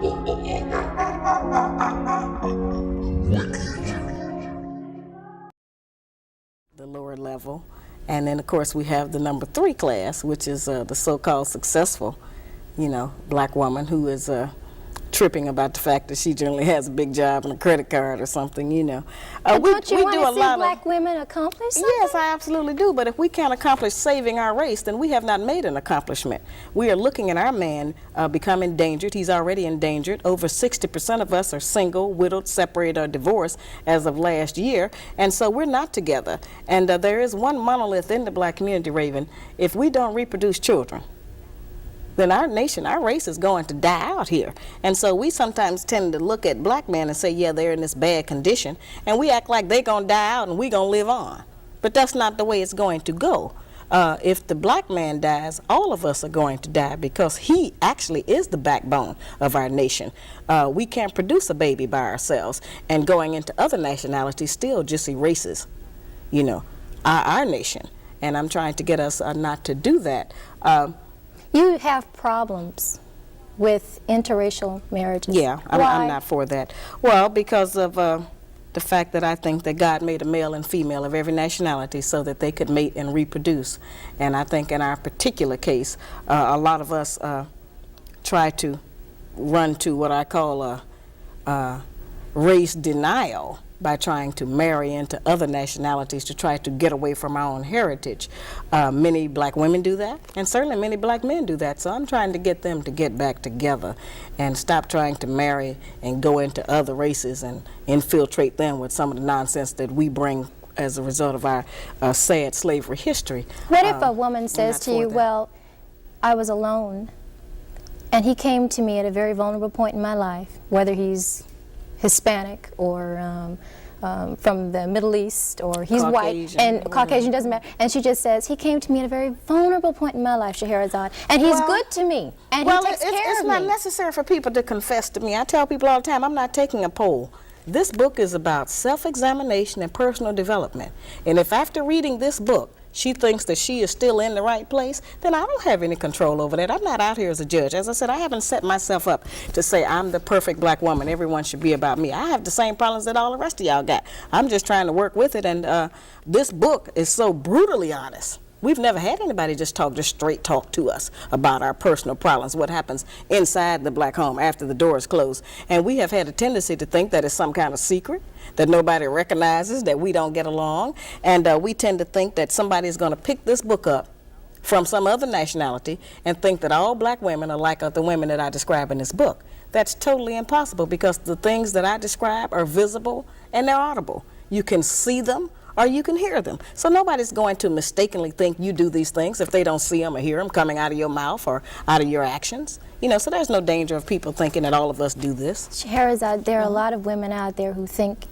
The lower level. And then, of course, we have the number 3 class, which is the so-called successful, black woman who is tripping about the fact that she generally has a big job and a credit card or something, But don't you want to see black women accomplish something? Yes, I absolutely do. But if we can't accomplish saving our race, then we have not made an accomplishment. We are looking at our man become endangered. He's already endangered. Over 60% of us are single, widowed, separated, or divorced as of last year. And so we're not together. And there is one monolith in the black community, Raven. If we don't reproduce children, then our nation, our race is going to die out here. And so we sometimes tend to look at black men and say, yeah, they're in this bad condition, and we act like they're going to die out and we're going to live on. But that's not the way it's going to go. If the black man dies, all of us are going to die because he actually is the backbone of our nation. We can't produce a baby by ourselves, and going into other nationalities still just erases, our nation. And I'm trying to get us not to do that. You have problems with interracial marriages. Yeah, I'm not for that. Well, because of the fact that I think that God made a male and female of every nationality so that they could mate and reproduce. And I think in our particular case, a lot of us try to run to what I call race denial by trying to marry into other nationalities to try to get away from our own heritage. Many black women do that, and certainly many black men do that. So I'm trying to get them to get back together and stop trying to marry and go into other races and infiltrate them with some of the nonsense that we bring as a result of our sad slavery history. What if a woman says to you, well, I was alone, and he came to me at a very vulnerable point in my life, whether he's Hispanic or from the Middle East, or he's Caucasian, white, and Caucasian, doesn't matter. And she just says, he came to me at a very vulnerable point in my life, Shahrazad, and he's good to me, and he takes care of me. It's not necessary for people to confess to me. I tell people all the time, I'm not taking a poll. This book is about self-examination and personal development. And if after reading this book, she thinks that she is still in the right place, then I don't have any control over that. I'm not out here as a judge. As I said, I haven't set myself up to say I'm the perfect black woman. Everyone should be about me. I have the same problems that all the rest of y'all got. I'm just trying to work with it, and this book is so brutally honest. We've never had anybody just straight talk to us about our personal problems, what happens inside the black home after the door is closed. And we have had a tendency to think that it's some kind of secret, that nobody recognizes, that we don't get along. And we tend to think that somebody is going to pick this book up from some other nationality and think that all black women are like the women that I describe in this book. That's totally impossible, because the things that I describe are visible and they're audible. You can see them or you can hear them. So nobody's going to mistakenly think you do these things if they don't see them or hear them coming out of your mouth or out of your actions. So there's no danger of people thinking that all of us do this. Shahrazad, there are a lot of women out there who think,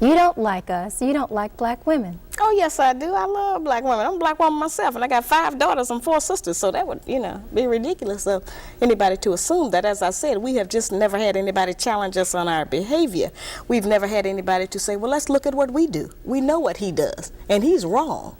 you don't like us, you don't like black women. Oh, yes, I do. I love black women. I'm a black woman myself, and I got 5 daughters and 4 sisters, so that would, be ridiculous of anybody to assume that. As I said, we have just never had anybody challenge us on our behavior. We've never had anybody to say, well, let's look at what we do. We know what he does, and he's wrong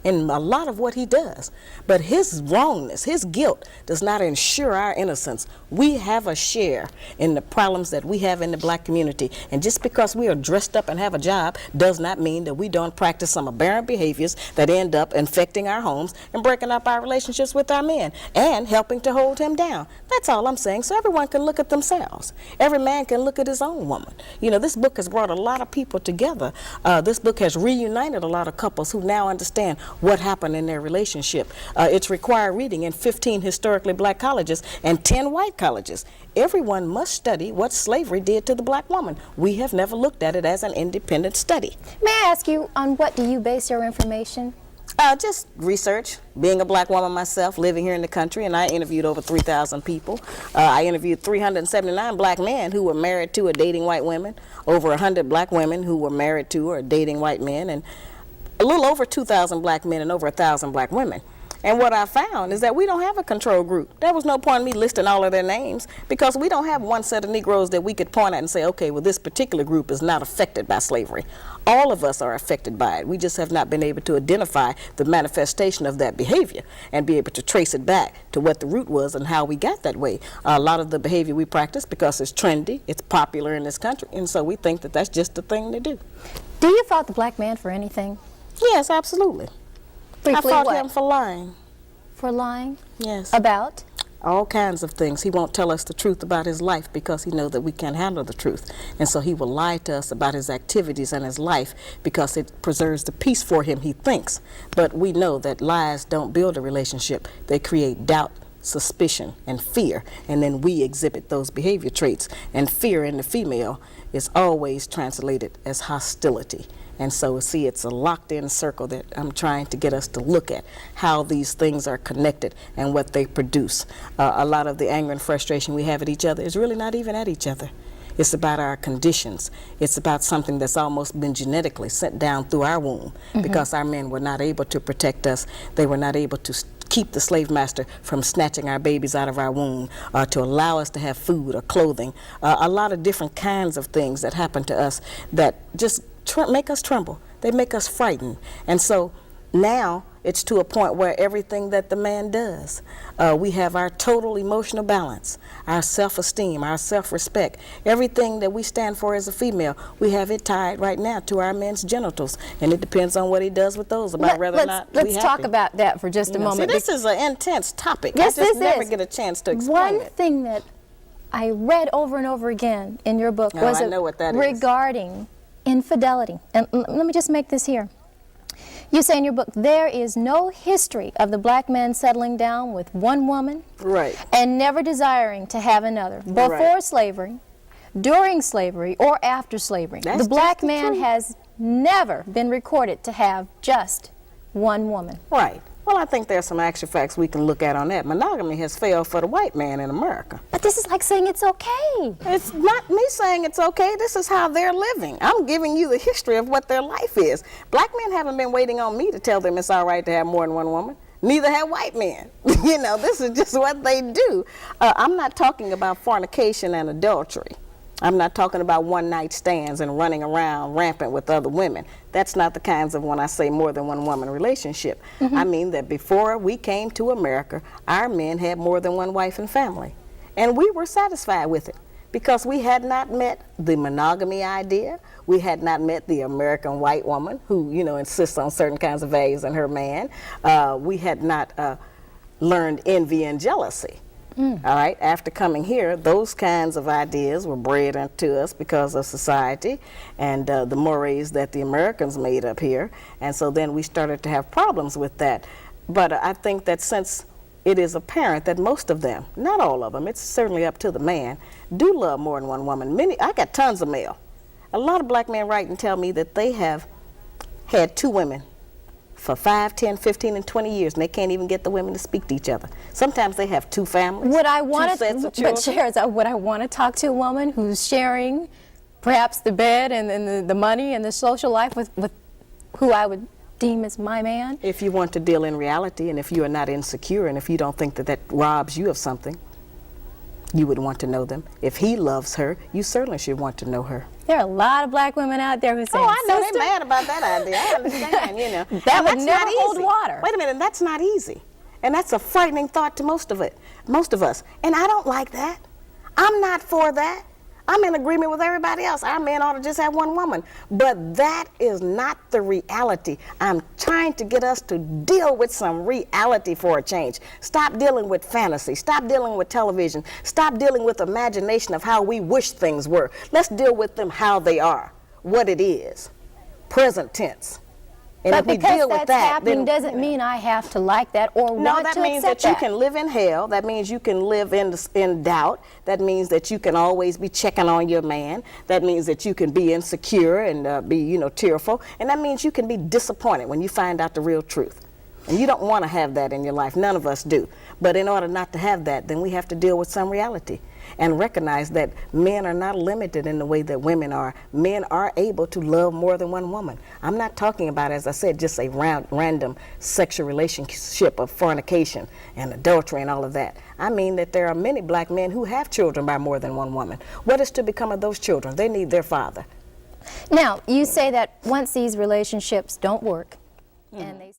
in a lot of what he does. But his wrongness, his guilt, does not ensure our innocence. We have a share in the problems that we have in the black community. And just because we are dressed up and have a job does not mean that we don't practice some aberrant behaviors that end up infecting our homes and breaking up our relationships with our men and helping to hold him down. That's all I'm saying. So everyone can look at themselves. Every man can look at his own woman. This book has brought a lot of people together. This book has reunited a lot of couples who now understand what happened in their relationship. It's required reading in 15 historically black colleges and 10 white colleges. Everyone must study what slavery did to the black woman. We have never looked at it as an independent study. May I ask you, on what do you base your information? Just research. Being a black woman myself, living here in the country, and I interviewed over 3,000 people. I interviewed 379 black men who were married to or dating white women, over 100 black women who were married to or dating white men, and a little over 2,000 black men and over 1,000 black women. And what I found is that we don't have a control group. There was no point in me listing all of their names because we don't have one set of Negroes that we could point at and say, okay, well, this particular group is not affected by slavery. All of us are affected by it. We just have not been able to identify the manifestation of that behavior and be able to trace it back to what the root was and how we got that way. A lot of the behavior we practice because it's trendy, it's popular in this country, and so we think that that's just the thing to do. Do you fault the black man for anything? Yes, absolutely. Briefly, I fault what? him for lying. For lying? Yes. About? All kinds of things. He won't tell us the truth about his life because he knows that we can't handle the truth. And so he will lie to us about his activities and his life because it preserves the peace for him, he thinks. But we know that lies don't build a relationship. They create doubt, suspicion, and fear. And then we exhibit those behavior traits. And fear in the female is always translated as hostility. And so, see, it's a locked-in circle that I'm trying to get us to look at, how these things are connected and what they produce. A lot of the anger and frustration we have at each other is really not even at each other. It's about our conditions. It's about something that's almost been genetically sent down through our womb because our men were not able to protect us. They were not able to keep the slave master from snatching our babies out of our womb, to allow us to have food or clothing. A lot of different kinds of things that happen to us that just make us tremble. They make us frightened. And so now it's to a point where everything that the man does, we have our total emotional balance, our self-esteem, our self-respect, everything that we stand for as a female, we have it tied right now to our men's genitals. And it depends on what he does with those about whether or not Let's talk about that for just a moment. See, this is an intense topic. Yes, I just never get a chance to explain One thing that I read over and over again in your book was I know what that is. regarding infidelity. And let me just make this here. You say in your book, there is no history of the black man settling down with one woman and never desiring to have another. Before slavery, during slavery, or after slavery, the black man has never been recorded to have just one woman. Right. Well, I think there's some actual facts we can look at on that. Monogamy has failed for the white man in America. But this is like saying it's okay. It's not me saying it's okay. This is how they're living. I'm giving you the history of what their life is. Black men haven't been waiting on me to tell them it's all right to have more than one woman. Neither have white men. You know, this is just what they do. I'm not talking about fornication and adultery. I'm not talking about one-night stands and running around rampant with other women. That's not the kinds of when I say more than one woman relationship. I mean that before we came to America, our men had more than one wife and family. And we were satisfied with it because we had not met the monogamy idea. We had not met the American white woman who, you know, insists on certain kinds of values in her man. We had not learned envy and jealousy. All right, after coming here, those kinds of ideas were bred into us because of society and the mores that the Americans made up here. And so then we started to have problems with that. But I think that since it is apparent that most of them, not all of them, it's certainly up to the man, do love more than one woman. I got tons of mail. A lot of black men write and tell me that they have had two women for 5, 10, 15, and 20 years, and they can't even get the women to speak to each other. Sometimes they have two families, would I want two sets of children. But Shahrazad, would I want to talk to a woman who's sharing perhaps the bed and the money and the social life with who I would deem as my man? If you want to deal in reality, and if you are not insecure, and if you don't think that that robs you of something, you would want to know them. If he loves her, you certainly should want to know her. There are a lot of black women out there who say, "Oh, I know sister, they're mad about that idea. I understand, you know." That would never hold water. Wait a minute, and that's not easy. And that's a frightening thought to most of us. And I don't like that. I'm not for that. I'm in agreement with everybody else. Our men ought to just have one woman. But that is not the reality. I'm trying to get us to deal with some reality for a change. Stop dealing with fantasy. Stop dealing with television. Stop dealing with imagination of how we wish things were. Let's deal with them how they are, what it is, present tense. And but if we because deal that's with that, happening then, doesn't mean I have to like that or no, want that to means accept that you can live in hell. That means you can live in doubt. That means that you can always be checking on your man. That means that you can be insecure and be, tearful. And that means you can be disappointed when you find out the real truth. And you don't want to have that in your life. None of us do. But in order not to have that, then we have to deal with some reality. and recognize that men are not limited in the way that women are. Men are able to love more than one woman. I'm not talking about, as I said, just a random sexual relationship of fornication and adultery and all of that. I mean that there are many black men who have children by more than one woman. What is to become of those children? They need their father. Now, you say that once these relationships don't work, and they